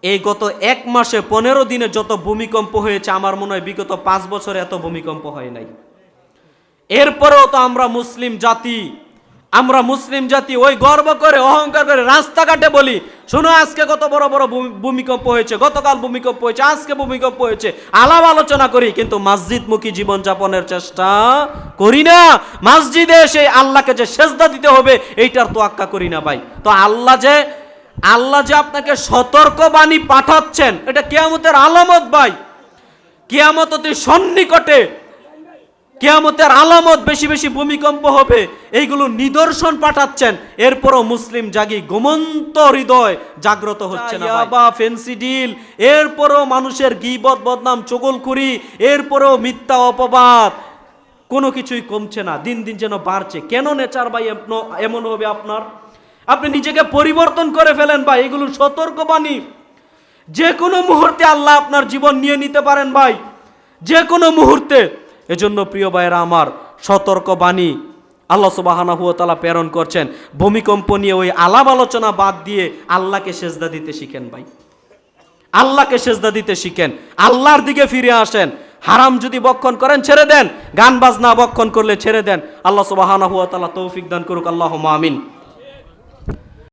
এই গত 1 মাসে 15 দিনে যত ভূমিকম্প হয়েছে, আমার মনে হয় বিগত 5 বছরে এত ভূমিকম্প হয় নাই। এরপরেও তো আমরা মুসলিম জাতি ওই গর্ব করে, অহংকার করে রাস্তাঘাটে বলি, শোনো আজকে কত বড় বড় ভূমিকম্প হয়েছে, গতকাল ভূমিকম্প হয়েছে, আজকে ভূমিকম্প হয়েছে, আলাপ আলোচনা করি, কিন্তু মসজিদমুখী জীবনযাপনের চেষ্টা করি না। মসজিদে এসে আল্লাহকে যে সেজদা দিতে হবে এইটার তোয়াক্কা করি না ভাই। তো আল্লাহ যে আপনাকে সতর্কবাণী পাঠাচ্ছেন, এটা কিয়ামতের আলামত ভাই। কিয়ামত অতি সন্নিকটে, কিয়ামতের আলামত, বেশি বেশি ভূমিকম্প হবে, এইগুলো নিদর্শন পাঠাচ্ছেন। এরপরও মুসলিম জাগি, ঘুমন্ত হৃদয় জাগ্রত হচ্ছে না বা ফেন্সিডিল, এরপরও মানুষের গীবত, বদনাম, চগলখুরি, এরপরও মিথ্যা অপবাদ, কোনো কিছুই কমছে না, দিন দিন যেন বাড়ছে। কেন নেচার ভাই এমন হবে আপনার? আপনি নিজেকে পরিবর্তন করে ফেলেন ভাই। এগুলো সতর্কবাণী, যে কোনো মুহূর্তে আল্লাহ আপনার জীবন নিয়ে নিতে পারেন ভাই, যে কোনো মুহূর্তে। এজন্য প্রিয় ভাইয়েরা আমার, সতর্কবাণী আল্লাহ সুবহানাহু ওয়া তাআলা প্রেরণ করছেন। ভূমিকম্প নিয়ে ওই আলাপ আলোচনা বাদ দিয়ে আল্লাহকে সেজদা দিতে শিখেন ভাই, আল্লাহকে সেজদা দিতে শিখেন, আল্লাহর দিকে ফিরে আসেন। হারাম যদি বক্ষণ করেন ছেড়ে দেন, গান বাজনা বক্ষণ করলে ছেড়ে দেন। আল্লাহ সুবহানাহু ওয়া তাআলা তৌফিক দান করুক, আল্লাহুম্মা আমিন।